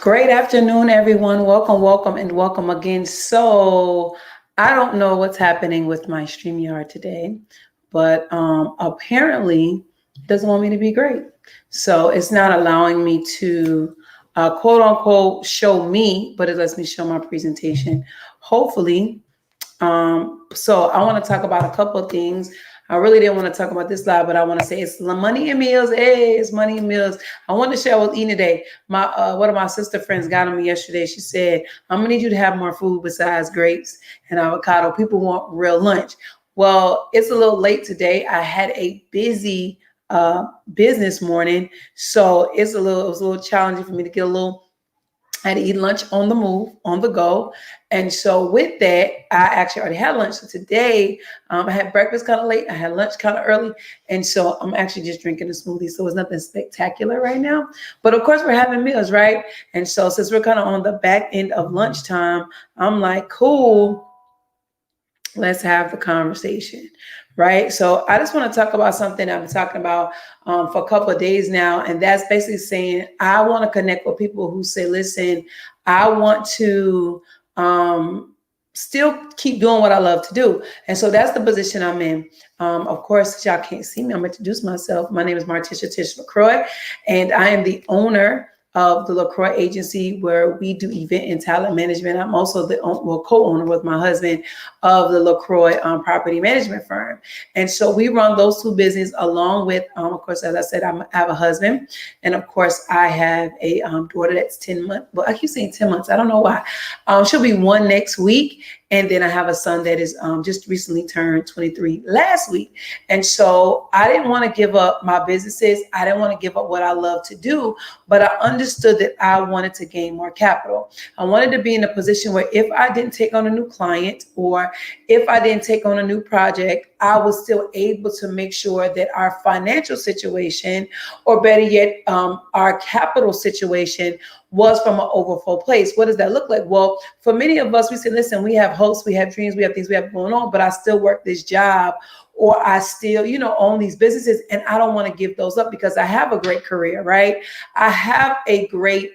Great afternoon, everyone. Welcome, welcome, and welcome again. So, I don't know what's happening with my StreamYard today, but apparently it doesn't want me to be great. So, it's not allowing me to quote unquote show me, but it lets me show my presentation. Hopefully, so I want to talk about a couple of things. I really didn't want to talk about this live, but I want to say it's money and meals. Hey, it's money and meals. I want to share what I was eating today. My one of my sister friends got on me yesterday. She said, "I'm gonna need you to have more food besides grapes and avocado. People want real lunch." Well, it's a little late today. I had a busy business morning, so it was a little challenging for me to get a little. I had to eat lunch on the move, on the go. And so with that, I actually already had lunch. So today, I had breakfast kind of late. I had lunch kind of early. And so I'm actually just drinking a smoothie. So it's nothing spectacular right now. But of course, we're having meals, right? And so since we're kind of on the back end of lunchtime, I'm like, cool, let's have the conversation, right? So I just want to talk about something I've been talking about for a couple of days now, and that's basically saying I want to connect with people who say, listen, I want to still keep doing what I love to do. And so that's the position I'm in. Of course, y'all can't see me. I'm going to introduce myself. My name is Martisha Tish LaCroix, and I am the owner of the LaCroix agency, where we do event and talent management. I'm also the co-owner with my husband of the LaCroix property management firm. And so we run those two businesses along with, of course, as I said, I have a husband. And of course, I have a daughter that's 10 months. Well, I keep saying 10 months. I don't know why. She'll be one next week. And then I have a son that is just recently turned 23 last week. And so I didn't want to give up my businesses. I didn't want to give up what I love to do, but I understood that I wanted to gain more capital. I wanted to be in a position where if I didn't take on a new client or if I didn't take on a new project, I was still able to make sure that our financial situation, or better yet, our capital situation, was from an overflow place. What does that look like? Well, for many of us, we say, listen, we have hopes, we have dreams, we have things we have going on, but I still work this job, or I still, own these businesses, and I don't want to give those up because I have a great career, right? I have a great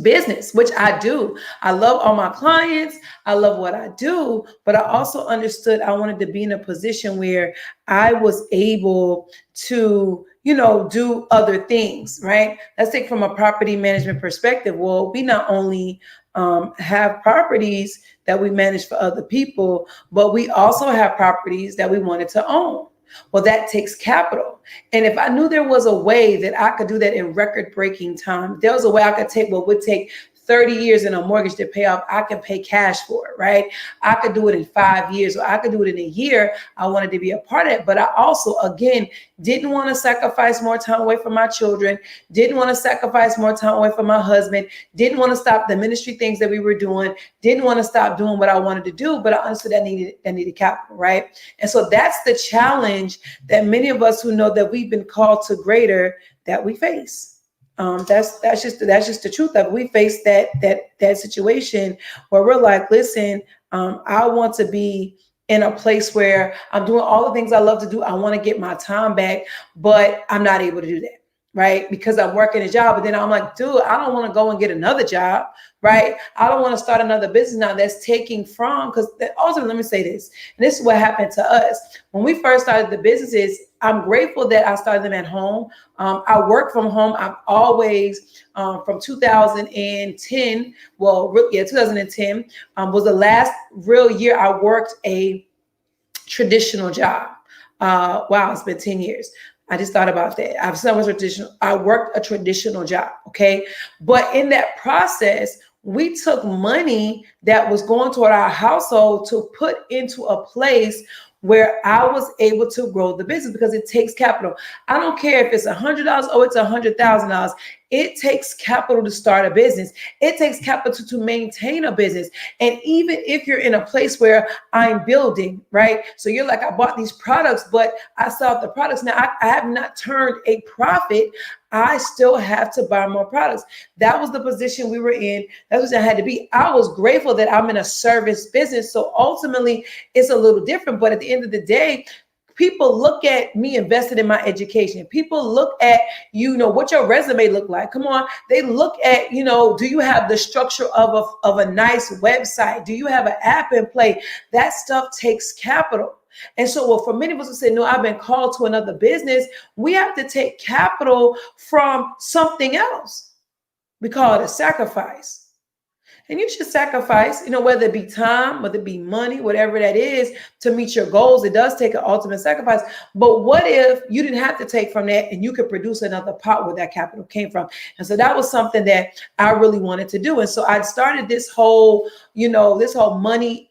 business, which I do. I love all my clients. I love what I do, but I also understood I wanted to be in a position where I was able to, do other things, right? Let's take from a property management perspective. Well, we not only have properties that we manage for other people, but we also have properties that we wanted to own. Well, that takes capital. And if I knew there was a way that I could do that in record breaking time, there was a way I could take what would take 30 years in a mortgage to pay off, I can pay cash for it, right? I could do it in 5 years, or I could do it in a year. I wanted to be a part of it. But I also, again, didn't want to sacrifice more time away from my children, didn't want to sacrifice more time away from my husband, didn't want to stop the ministry things that we were doing, didn't want to stop doing what I wanted to do, but I understood that needed capital, right? And so that's the challenge that many of us who know that we've been called to greater, that we face. That's just the truth of it. We face that situation where we're like, listen, I want to be in a place where I'm doing all the things I love to do. I want to get my time back, but I'm not able to do that, right? Because I'm working a job, but then I'm like, dude, I don't want to go and get another job, right? I don't want to start another business now that's taking from, because also, let me say this, and this is what happened to us. When we first started the businesses, I'm grateful that I started them at home. I work from home. I've always, from 2010, 2010 was the last real year I worked a traditional job. Wow, it's been 10 years. I just thought about that. I worked a traditional job, okay? But in that process, we took money that was going toward our household to put into a place where I was able to grow the business, because it takes capital. I don't care if it's $100 or it's $100,000. It takes capital to start a business. It takes capital to maintain a business. And even if you're in a place where I'm building, right? So you're like, I bought these products, but I sold the products. Now I have not turned a profit. I still have to buy more products. That was the position we were in. That's what I had to be. I was grateful that I'm in a service business. So ultimately it's a little different, but at the end of the day, People look at me invested in my education. People look at, what your resume look like. Come on. They look at, do you have the structure of a nice website? Do you have an app in play? That stuff takes capital. And so, for many of us who say, no, I've been called to another business, we have to take capital from something else. We call it a sacrifice. And you should sacrifice, whether it be time, whether it be money, whatever that is, to meet your goals. It does take an ultimate sacrifice. But what if you didn't have to take from that and you could produce another pot where that capital came from? And so that was something that I really wanted to do. And so I started this whole money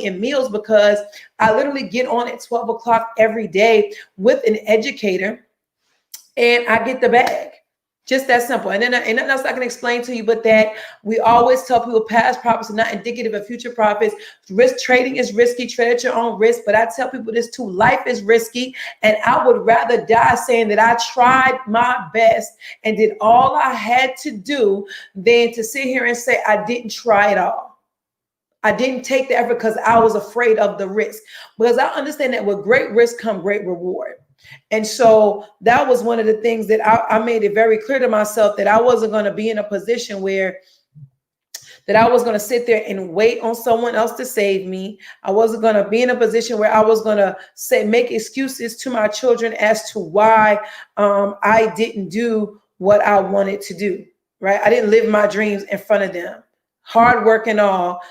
and meals, because I literally get on at 12 o'clock every day with an educator and I get the bag. Just that simple. And nothing else I can explain to you, but that we always tell people past profits are not indicative of future profits. Risk trading is risky. Trade at your own risk. But I tell people this too. Life is risky. And I would rather die saying that I tried my best and did all I had to do than to sit here and say I didn't try it all. I didn't take the effort because I was afraid of the risk. Because I understand that with great risk come great reward. And so that was one of the things that I made it very clear to myself, that I wasn't going to be in a position where that I was going to sit there and wait on someone else to save me. I wasn't going to be in a position where I was going to make excuses to my children as to why I didn't do what I wanted to do. Right. I didn't live my dreams in front of them. Hard work and all,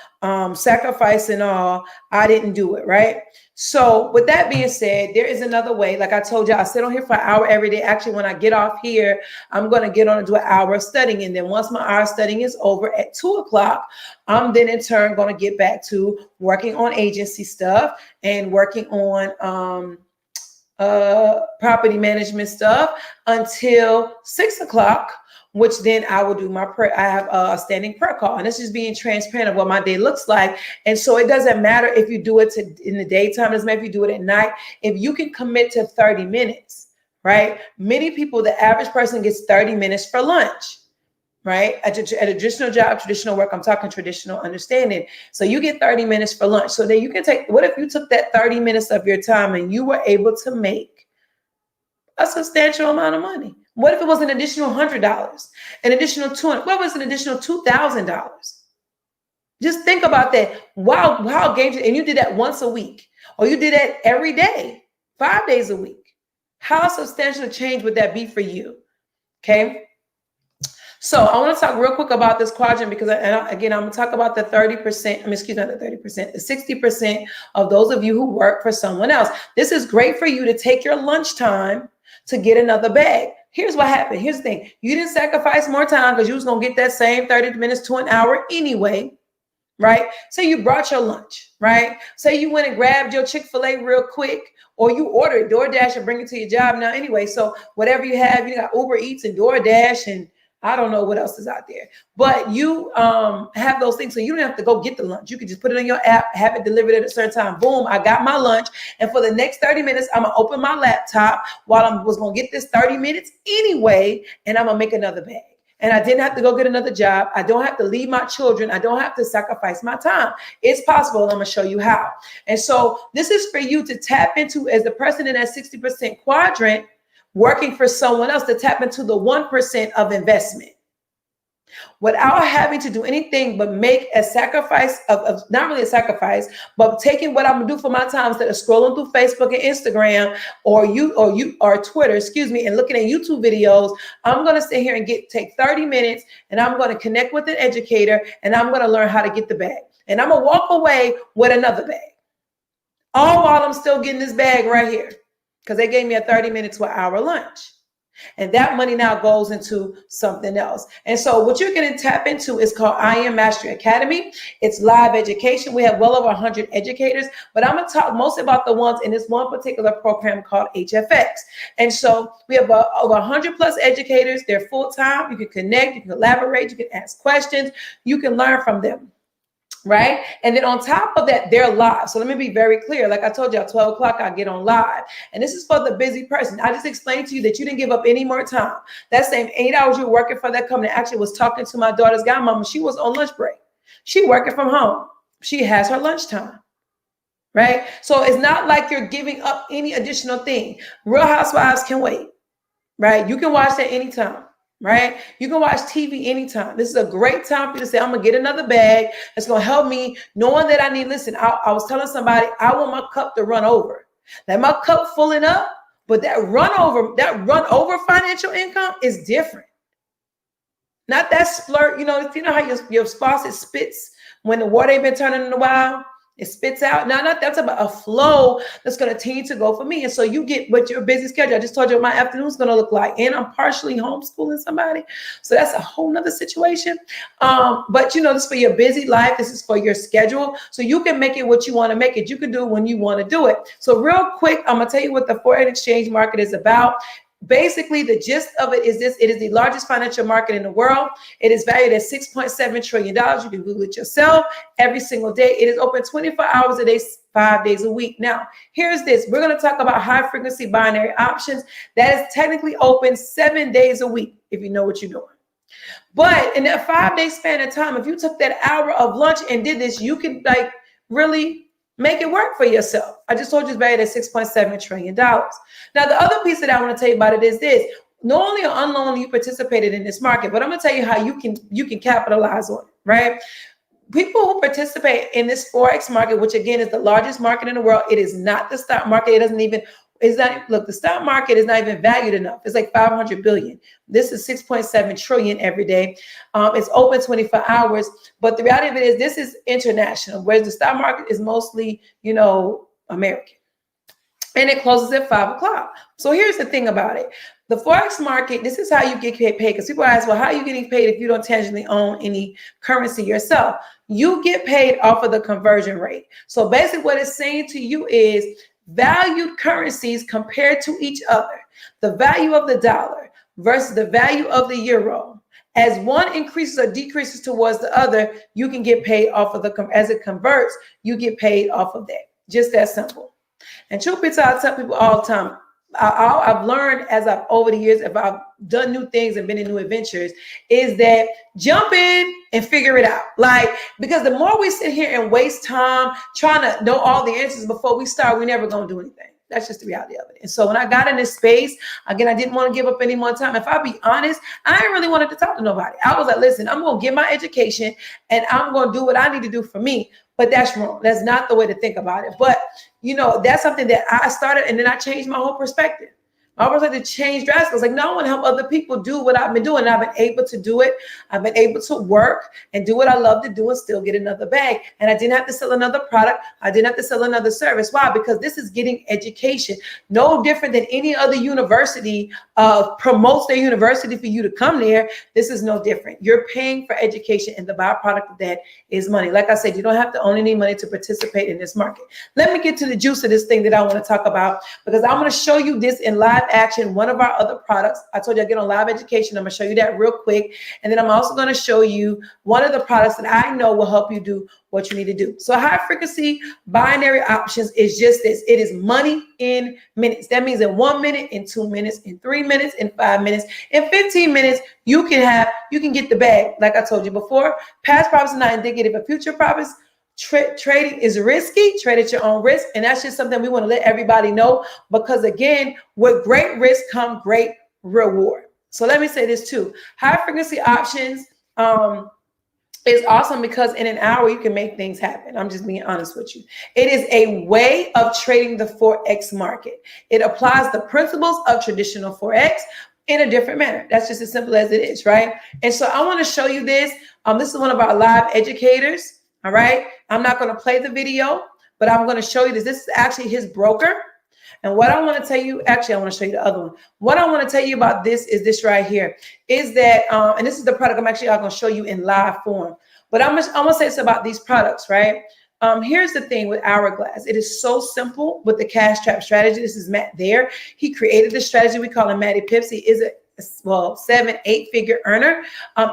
sacrifice and all, I didn't do it, right? So with that being said, there is another way. Like I told you, I sit on here for an hour every day. Actually, when I get off here, I'm going to get on and do an hour of studying. And then once my hour of studying is over at 2 o'clock, I'm then in turn going to get back to working on agency stuff and working on property management stuff until 6 o'clock. Which then I will do my prayer. I have a standing prayer call, and this is being transparent of what my day looks like. And so it doesn't matter if you do it in the daytime, it doesn't matter if you do it at night. If you can commit to 30 minutes, right? Many people, the average person gets 30 minutes for lunch, right? At a traditional job, traditional work, I'm talking traditional understanding. So you get 30 minutes for lunch. So then you can take, what if you took that 30 minutes of your time and you were able to make a substantial amount of money? What if it was an additional $100, an additional $200? What was an additional $2,000? Just think about that. Wow, how game, and you did that once a week, or you did that every day, 5 days a week. How substantial a change would that be for you? Okay. So I want to talk real quick about this quadrant, because again, I'm going to talk about the 30%, not the 30%, the 60% of those of you who work for someone else. This is great for you to take your lunchtime to get another bag. Here's what happened. Here's the thing. You didn't sacrifice more time because you was going to get that same 30 minutes to an hour anyway, right? Say you brought your lunch, right? Say you went and grabbed your Chick-fil-A real quick, or you ordered DoorDash and bring it to your job now anyway. So whatever you have, you got Uber Eats and DoorDash and I don't know what else is out there, but you have those things. So you don't have to go get the lunch. You can just put it on your app, have it delivered at a certain time. Boom, I got my lunch. And for the next 30 minutes, I'm going to open my laptop while I was going to get this 30 minutes anyway, and I'm going to make another bag. And I didn't have to go get another job. I don't have to leave my children. I don't have to sacrifice my time. It's possible, and I'm going to show you how. And so this is for you to tap into as the person in that 60% quadrant, working for someone else, to tap into the 1% of investment without having to do anything but make a sacrifice of not really a sacrifice, but taking what I'm gonna do for my time instead of scrolling through Facebook and Instagram or Twitter, and looking at YouTube videos. I'm gonna sit here and take 30 minutes, and I'm gonna connect with an educator, and I'm gonna learn how to get the bag, and I'm gonna walk away with another bag, all while I'm still getting this bag right here. Because they gave me a 30-minute to an hour lunch. And that money now goes into something else. And so what you're going to tap into is called I Am Mastery Academy. It's live education. We have well over 100 educators, but I'm going to talk most about the ones in this one particular program called HFX. And so we have over 100 plus educators. They're full-time. You can connect, you can collaborate, you can ask questions, you can learn from them. Right. And then on top of that, they're live. So let me be very clear. Like I told you, at 12 o'clock, I get on live. And this is for the busy person. I just explained to you that you didn't give up any more time. That same 8 hours you're working for that company, actually was talking to my daughter's godmama. She was on lunch break. She working from home. She has her lunchtime. right? So it's not like you're giving up any additional thing. Real Housewives can wait, right? You can watch that anytime, right? You can watch TV anytime. This is a great time for you to say, I'm going to get another bag that's going to help me knowing that I need, listen, I was telling somebody, I want my cup to run over. That my cup filling up, but that run over financial income is different. Not that splurt, you know how your faucet spits when the water ain't been turning in a while? It spits out. Now, not that's about a flow that's going to continue to go for me. And so you get what your busy schedule. I just told you what my afternoon is going to look like. And I'm partially homeschooling somebody. So that's a whole nother situation. But this is for your busy life. This is for your schedule. So you can make it what you want to make it. You can do it when you want to do it. So real quick, I'm going to tell you what the foreign exchange market is about. Basically, the gist of it is this: it is the largest financial market in the world. It is valued at $6.7 trillion. You can Google it yourself every single day. It is open 24 hours a day, 5 days a week. Now, here's this. We're going to talk about high frequency binary options. That is technically open 7 days a week, if you know what you're doing. But in that 5 day span of time, if you took that hour of lunch and did this, you could really make it work for yourself. I just told you it's valued at $6.7 trillion. Now, the other piece that I want to tell you about it is this. Knowingly or unknowingly, you participated in this market, but I'm going to tell you how you can capitalize on it, right? People who participate in this Forex market, which again is the largest market in the world, it is not the stock market. Look, the stock market is not even valued enough. It's like 500 billion. This is 6.7 trillion every day. It's open 24 hours. But the reality of it is this is international, whereas the stock market is mostly, American. And it closes at 5 o'clock. So here's the thing about it. The Forex market, this is how you get paid. Because people ask, well, how are you getting paid if you don't tangibly own any currency yourself? You get paid off of the conversion rate. So basically what it's saying to you is valued currencies compared to each other. The value of the dollar versus the value of the euro. As one increases or decreases towards the other, you can get paid off of as it converts, you get paid off of that. Just that simple. And truth be told, I tell people all the time, I've learned over the years, if I've done new things and been in new adventures, is that jump in and figure it out. Because the more we sit here and waste time trying to know all the answers before we start, we're never going to do anything. That's just the reality of it. And so when I got in this space, again, I didn't want to give up any more time. If I be honest, I ain't really wanted to talk to nobody. I was like, listen, I'm going to get my education and I'm going to do what I need to do for me. But that's wrong. That's not the way to think about it. But, that's something that I started, and then I changed my whole perspective. My perspective changed drastically. I was like, no, I want to help other people do what I've been doing. And I've been able to do it. I've been able to work and do what I love to do and still get another bag. And I didn't have to sell another product. I didn't have to sell another service. Why? Because this is getting education. No different than any other university promotes their university for you to come there. This is no different. You're paying for education, and the byproduct of that is money. Like I said, you don't have to own any money to participate in this market. Let me get to the juice of this thing that I want to talk about, because I want to show you this in live action. One of our other products, I told you I get on live education. I'm going to show you that real quick. And then I'm also going to show you one of the products that I know will help you do what you need to do. So high frequency binary options is just this. It is money in minutes. That means in 1 minute, in 2 minutes, in 3 minutes, in 5 minutes, in 15 minutes, you can get the bag. Like I told you before, past profits are not indicative of future profits. Trading is risky. Trade at your own risk. And that's just something we want to let everybody know, because again, with great risk come great reward. So let me say this too. High frequency options is awesome because in an hour you can make things happen. I'm just being honest with you. It is a way of trading the Forex market. It applies the principles of traditional Forex in a different manner. That's just as simple as it is, right? And so I want to show you this. This is one of our live educators. All right. I'm not going to play the video, but I'm going to show you this. This is actually his broker. And what I want to tell you, actually, I want to show you the other one. What I want to tell you about this is this right here, is that, and this is the product I'm actually going to show you in live form. But I'm going to say this about these products, right? Here's the thing with Hourglass. It is so simple with the cash trap strategy. This is Matt there. He created this strategy. We call him Matty Pips. He is a 7-8 figure earner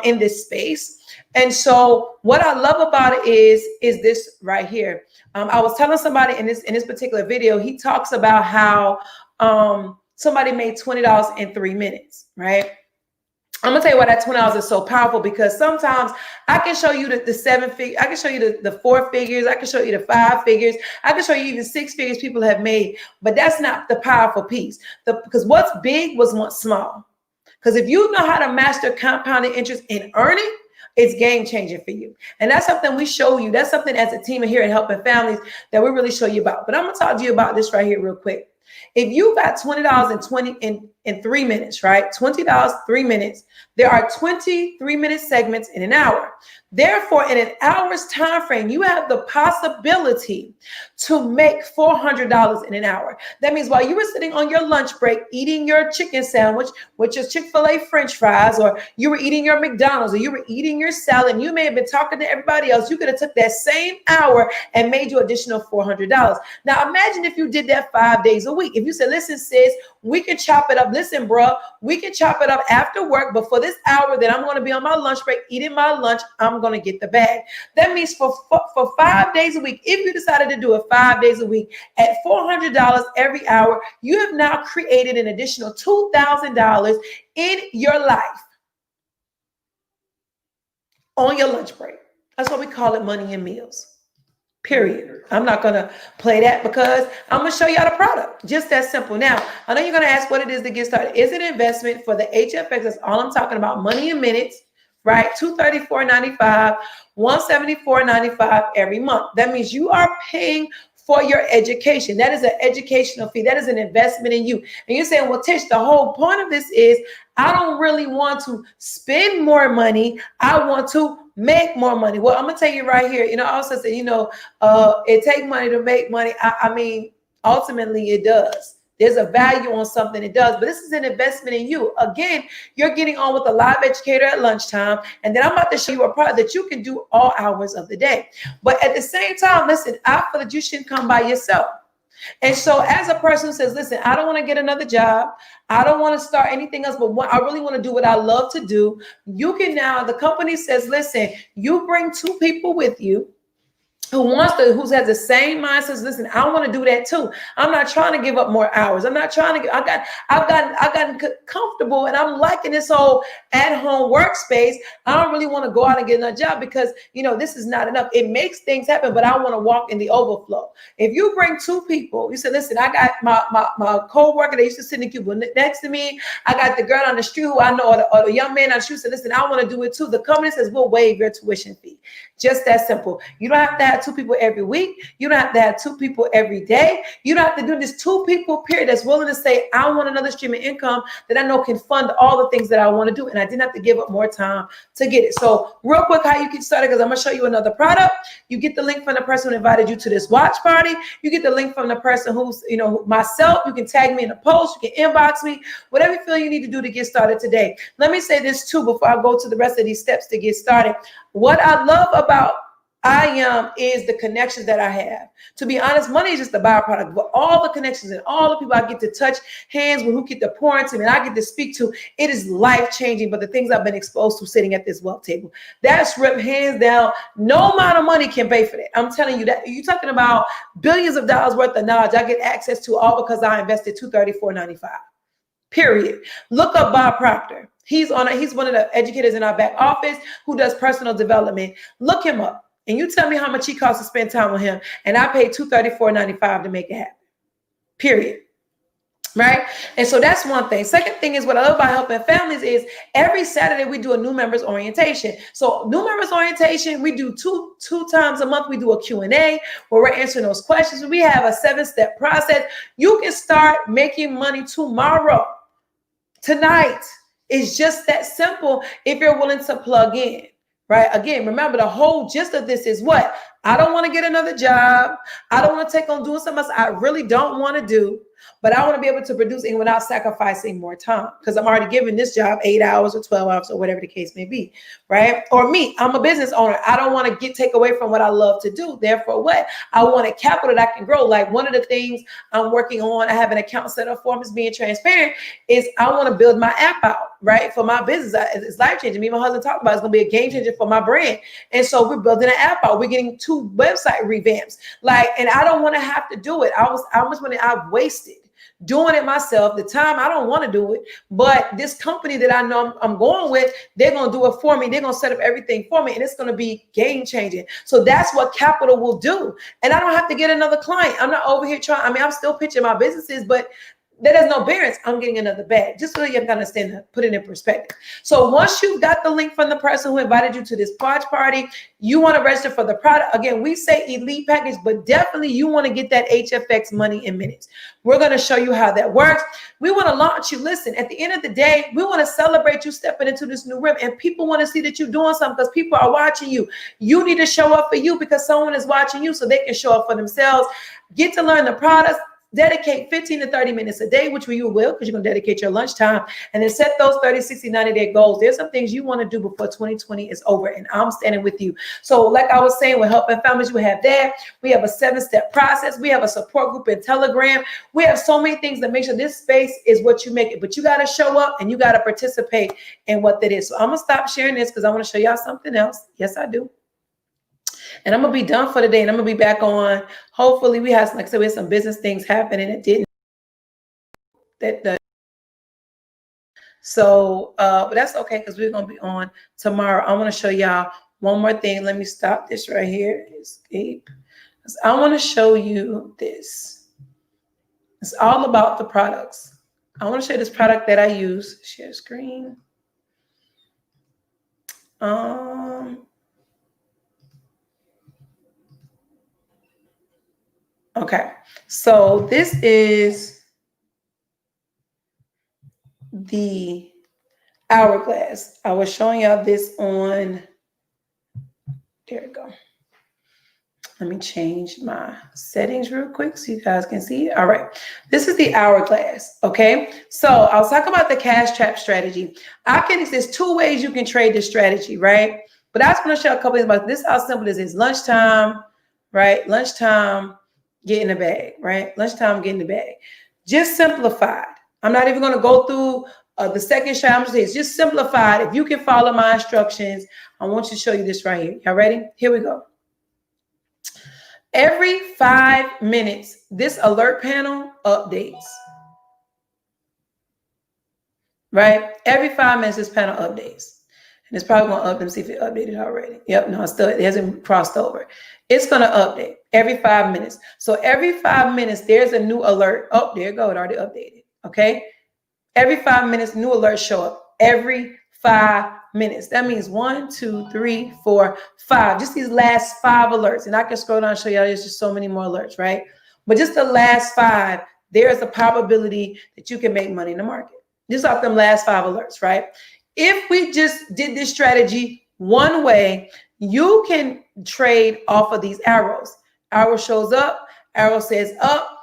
in this space. And so what I love about it is this right here. I was telling somebody in this particular video, he talks about how somebody made $20 in 3 minutes, right? I'm gonna tell you why that $20 is so powerful, because sometimes I can show you the seven figures, I can show you the four figures, I can show you the five figures, I can show you even six figures people have made, but that's not the powerful piece. Because what's big was once small. Because if you know how to master compounding interest and earning, it's game changing for you. And that's something we show you. That's something as a team here at Helping Families that we really show you about. But I'm gonna talk to you about this right here real quick. If you got $20 in 3 minutes, right? $20, 3 minutes. There are 23-minute segments in an hour. Therefore, in an hour's time frame, you have the possibility to make $400 in an hour. That means while you were sitting on your lunch break eating your chicken sandwich, which is Chick-fil-A French fries, or you were eating your McDonald's, or you were eating your salad, and you may have been talking to everybody else, you could have took that same hour and made you additional $400. Now, imagine if you did that 5 days a week. If you said, listen, sis, we can chop it up. Listen, bro, we can chop it up after work, but for this hour that I'm going to be on my lunch break eating my lunch, I'm going to get the bag. That means for 5 days a week, if you decided to do it 5 days a week at $400 every hour, you have now created an additional $2,000 in your life on your lunch break. That's why we call it money and meals. Period. I'm not going to play that because I'm going to show you how the product. Just that simple. Now, I know you're going to ask what it is to get started. Is it an investment for the HFX? That's all I'm talking about. Money in minutes, right? $234.95, $174.95 every month. That means you are paying for your education. That is an educational fee. That is an investment in you. And you're saying, well, Tish, the whole point of this is I don't really want to spend more money. I want to make more money. Well, I'm going to tell you right here, I also say, it takes money to make money. I mean, ultimately it does. There's a value on something, it does, but this is an investment in you. Again, you're getting on with a live educator at lunchtime, and then I'm about to show you a product that you can do all hours of the day. But at the same time, listen, I feel that you shouldn't come by yourself. And so as a person who says, listen, I don't want to get another job, I don't want to start anything else, but I really want to do what I love to do. You can now, the company says, listen, you bring 2 people with you who has the same mind, says, listen, I want to do that too. I'm not trying to give up more hours. I'm not trying to I've gotten comfortable, and I'm liking this whole at-home workspace. I don't really want to go out and get another job because, this is not enough. It makes things happen, but I want to walk in the overflow. If you bring 2 people, you say, listen, I got my co-worker that used to sit in the cubicle next to me. I got the girl on the street who I know, or the young man on the street said, listen, I want to do it too. The company says, we'll waive your tuition fee. Just that simple. You don't have to have 2 people every week. You don't have to have 2 people every day. You don't have to do this 2 people period that's willing to say, I want another stream of income that I know can fund all the things that I want to do. And I didn't have to give up more time to get it. So real quick, how you get started, because I'm going to show you another product. You get the link from the person who invited you to this watch party. You get the link from the person who's, myself. You can tag me in a post. You can inbox me, whatever you feel you need to do to get started today. Let me say this too, before I go to the rest of these steps to get started. What I love about is the connections that I have. To be honest, money is just a byproduct, but all the connections and all the people I get to touch hands with, who get to pour into me and I get to speak to, it is life-changing. But the things I've been exposed to sitting at this wealth table, that's ripped hands down. No amount of money can pay for that. I'm telling you that. You're talking about billions of dollars worth of knowledge I get access to, all because I invested $234.95. Period. Look up Bob Proctor. He's one of the educators in our back office who does personal development. Look him up. And you tell me how much he costs to spend time with him. And I paid $234.95 to make it happen. Period. Right? And so that's one thing. Second thing is, what I love about Helping Families is every Saturday we do a new members orientation. So new members orientation, we do two times a month. We do a Q&A where we're answering those questions. We have a 7-step process. You can start making money tomorrow, tonight. It's just that simple if you're willing to plug in. Right? Again, remember, the whole gist of this is what? I don't want to get another job. I don't want to take on doing something else I really don't want to do, but I want to be able to produce it without sacrificing more time, because I'm already giving this job 8 hours or 12 hours or whatever the case may be, right? Or me, I'm a business owner. I don't want to take away from what I love to do. Therefore, what? I want a capital that I can grow. Like one of the things I'm working on, I have an account set up for me, being transparent, is I want to build my app out, right? For my business. It's life changing. Me and my husband talked about it's going to be a game changer for my brand. And so we're building an app out. We're getting 2 website revamps. And I don't want to have to do it. How much money I've wasted doing it myself. The time I don't want to do it, but this company that I know I'm going with, they're going to do it for me. They're going to set up everything for me, and it's going to be game changing. So that's what capital will do. And I don't have to get another client. I'm not over here trying. I mean, I'm still pitching my businesses, but that has no bearings. I'm getting another bag. Just so you can understand that, put it in perspective. So once you've got the link from the person who invited you to this watch party, you want to register for the product. Again, we say elite package, but definitely you want to get that HFX money in minutes. We're going to show you how that works. We want to launch you. Listen, at the end of the day, we want to celebrate you stepping into this new realm, and people want to see that you're doing something because people are watching you. You need to show up for you because someone is watching you so they can show up for themselves. Get to learn the products. Dedicate 15 to 30 minutes a day, which you will, because you're going to dedicate your lunchtime, and then set those 30, 60, 90-day goals. There's some things you want to do before 2020 is over, and I'm standing with you. So like I was saying, we're helping families. We have that. We have a 7-step process. We have a support group in Telegram. We have so many things that make sure this space is what you make it, but you got to show up and you got to participate in what that is. So I'm going to stop sharing this because I want to show y'all something else. Yes, I do. And I'm going to be done for the day, and I'm going to be back on. Hopefully we have, like I said, we have some business things happening. It didn't. But that's okay because we're going to be on tomorrow. I want to show y'all one more thing. Let me stop this right here. Escape. I want to show you this. It's all about the products. I want to show you this product that I use. Share screen. Okay, so this is the hourglass. I was showing y'all this on, there we go. Let me change my settings real quick so you guys can see it. All right, this is the hourglass, okay? So I was talking about the cash trap strategy. There's 2 ways you can trade this strategy, right? But I just want to show a couple things about this. How simple this is. Lunchtime, right? Lunchtime, get in the bag, right? Lunchtime, get in the bag. Just simplified. I'm not even going to go through the second shot. I'm just saying it's just simplified. If you can follow my instructions, I want to show you this right here. Y'all ready? Here we go. Every 5 minutes, this alert panel updates. Right? Every 5 minutes, this panel updates. And it's probably going to update. See if it updated already. Yep, no, it hasn't crossed over. It's going to update every 5 minutes. So every 5 minutes, there's a new alert. Oh, there you go. It already updated. Okay. Every 5 minutes, new alerts show up. Every 5 minutes. That means 1, 2, 3, 4, 5. Just these last 5 alerts. And I can scroll down and show you there's just so many more alerts, right? But just the last 5, there's a probability that you can make money in the market. Just off them last 5 alerts, right? If we just did this strategy one way, you can trade off of these arrows. Arrow shows up, arrow says up.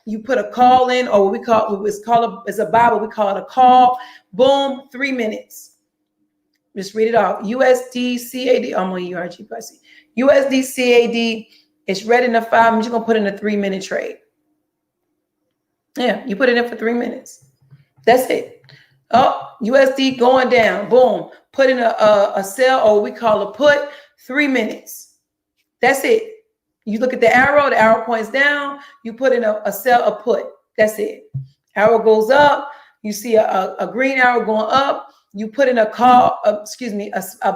You put a call in, or what we call it's a buy, what we call it a call. Boom, 3 minutes. Just read it off. USD CAD. I'm on URG. USD CAD. It's ready in the 5 minutes. You're gonna put in a 3-minute trade. Yeah, you put it in for 3 minutes. That's it. Oh, USD going down. Boom. Put in a sell, or what we call a put. 3 minutes. That's it. You look at the arrow points down, you put in a sell, a put. That's it. Arrow goes up, you see a green arrow going up, you put in a call, a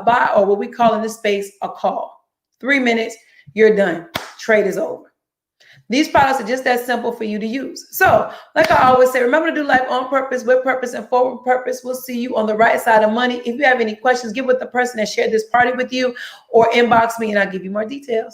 buy, or what we call in this space, a call. 3 minutes, you're done. Trade is over. These products are just that simple for you to use. So, like I always say, remember to do life on purpose, with purpose, and forward purpose. We'll see you on the right side of money. If you have any questions, get with the person that shared this party with you, or inbox me and I'll give you more details.